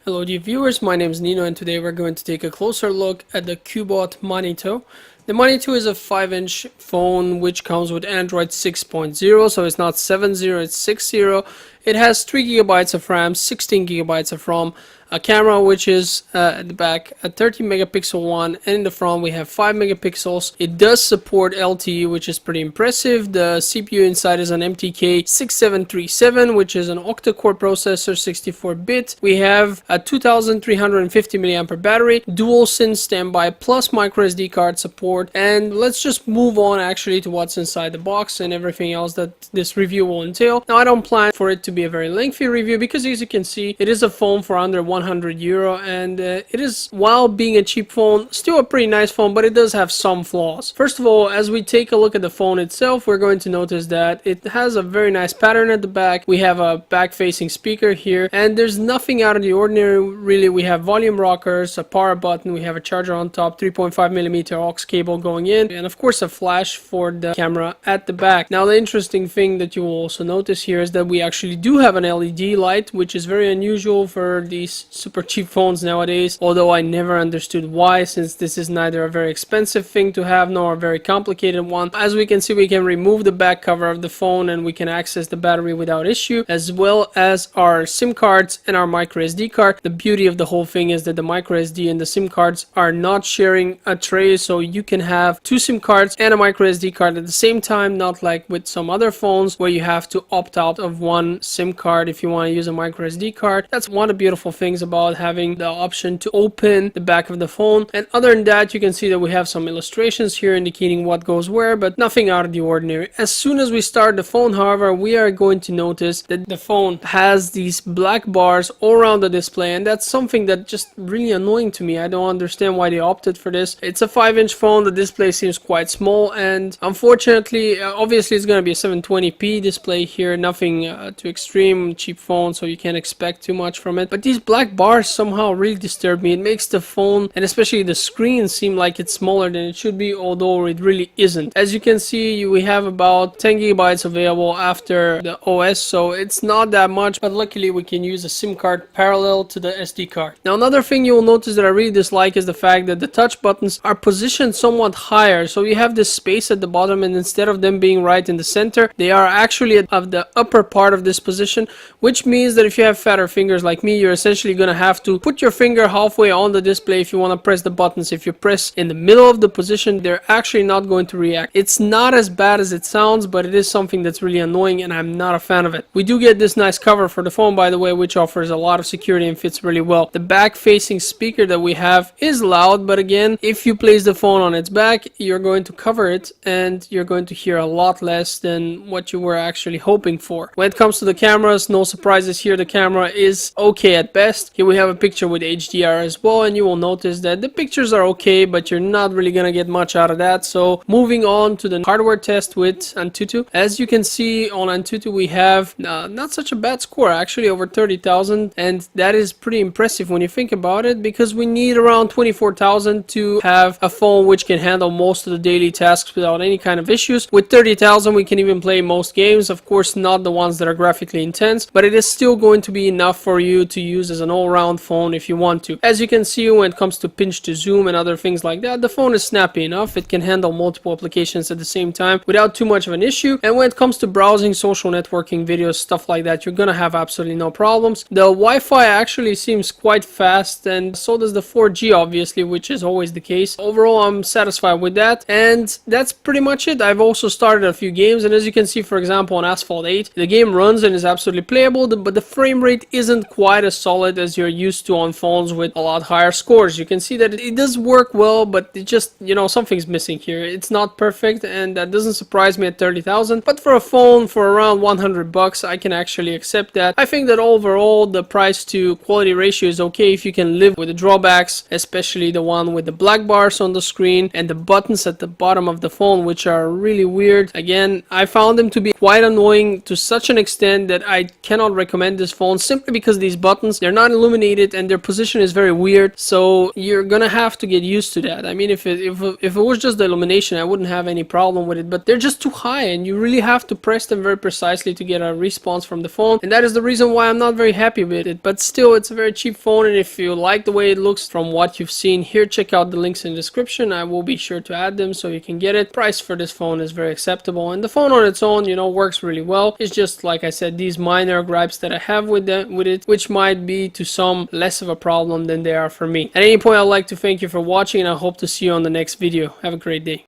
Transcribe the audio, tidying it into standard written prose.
Hello dear viewers, my name is Nino and today we're going to take a closer look at the Cubot Manito. The Manito is a 5-inch phone which comes with Android 6.0, so it's not 7.0, it's 6.0. It has 3 GB of RAM, 16 GB of ROM, a camera which is at the back a 13 megapixel one, and in the front we have 5 megapixels. It does support LTE, which is pretty impressive. The CPU inside is an MTK 6737, which is an Octa-Core processor, 64-bit. We have a 2350 mAh battery, dual SIM standby plus microSD card support, and let's just move on actually to what's inside the box and everything else that this review will entail. Now I don't plan for it to be a very lengthy review because as you can see it is a phone for under €100 and it is, while being a cheap phone, still a pretty nice phone, but it does have some flaws. First of all, as we take a look at the phone itself, we're going to notice that it has a very nice pattern at the back. We have a back-facing speaker here and there's nothing out of the ordinary really. We have volume rockers, a power button, we have a charger on top, 3.5mm aux cable going in, and of course a flash for the camera at the back. Now the interesting thing that you will also notice here is that we actually do have an LED light, which is very unusual for these super cheap phones nowadays, although I never understood why, since this is neither a very expensive thing to have nor a very complicated one. As we can see, we can remove the back cover of the phone and we can access the battery without issue, as well as our SIM cards and our microSD card. The beauty of the whole thing is that the microSD and the SIM cards are not sharing a tray, so you can have 2 SIM cards and a microSD card at the same time, not like with some other phones where you have to opt out of one SIM card if you want to use a microSD card. That's one of the beautiful things about having the option to open the back of the phone. And other than that, you can see that we have some illustrations here indicating what goes where, but nothing out of the ordinary. As soon as we start the phone, however, we are going to notice that the phone has these black bars all around the display, and that's something that just really annoying to me. I don't understand why they opted for this. It's a 5-inch phone, the display seems quite small, and unfortunately, obviously it's going to be a 720p display here, nothing too extreme, cheap phone, so you can't expect too much from it. But these black bars somehow really disturb me. It makes the phone and especially the screen seem like it's smaller than it should be, although it really isn't. As you can see, we have about 10 gigabytes available after the OS, so it's not that much, but luckily we can use a SIM card parallel to the SD card. Now another thing you will notice that I really dislike is the fact that the touch buttons are positioned somewhat higher, so you have this space at the bottom, and instead of them being right in the center, they are actually of the upper part of this position, which means that if you have fatter fingers like me, you're essentially going to have to put your finger halfway on the display if you want to press the buttons. If you press in the middle of the position, they're actually not going to react. It's not as bad as it sounds, but it is something that's really annoying and I'm not a fan of it. We do get this nice cover for the phone, by the way, which offers a lot of security and fits really well. The back facing speaker that we have is loud, but again, if you place the phone on its back, you're going to cover it and you're going to hear a lot less than what you were actually hoping for. When it comes to the cameras, no surprises here. The camera is okay at best. Here we have a picture with HDR as well, and you will notice that the pictures are okay, but you're not really gonna get much out of that. So moving on to the hardware test with Antutu. As you can see on Antutu, we have not such a bad score, actually over 30,000, and that is pretty impressive when you think about it, because we need around 24,000 to have a phone which can handle most of the daily tasks without any kind of issues. With 30,000 we can even play most games, of course not the ones that are graphically intense, but it is still going to be enough for you to use as an all-round phone if you want to. As you can see, when it comes to pinch to zoom and other things like that, the phone is snappy enough. It can handle multiple applications at the same time without too much of an issue, and when it comes to browsing, social networking, videos, stuff like that, you're gonna have absolutely no problems. The Wi-Fi actually seems quite fast, and so does the 4G obviously, which is always the case. Overall, I'm satisfied with that, and that's pretty much it. I've also started a few games, and as you can see, for example, on Asphalt 8, the game runs and is absolutely playable, but the frame rate isn't quite as solid as you're used to on phones with a lot higher scores. You can see that it does work well, but it just, you know, something's missing here. It's not perfect, and that doesn't surprise me at 30,000, but for a phone for around 100 bucks, I can actually accept that. I think that overall the price to quality ratio is okay if you can live with the drawbacks, especially the one with the black bars on the screen. screen and the buttons at the bottom of the phone, which are really weird. Again, I found them to be quite annoying to such an extent that I cannot recommend this phone, simply because these buttons, they're not illuminated and their position is very weird. So you're gonna have to get used to that. I mean, if it was just the illumination, I wouldn't have any problem with it, but they're just too high and you really have to press them very precisely to get a response from the phone, and that is the reason why I'm not very happy with it. But still, it's a very cheap phone, and if you like the way it looks from what you've seen here, check out the links in the description. I will be sure to add them so you can get it. Price for this phone is very acceptable, and the phone on its own, you know, works really well. It's just, like I said, these minor gripes that I have with it, which might be to some less of a problem than they are for me. At any point, I'd like to thank you for watching, and I hope to see you on the next video. Have a great day.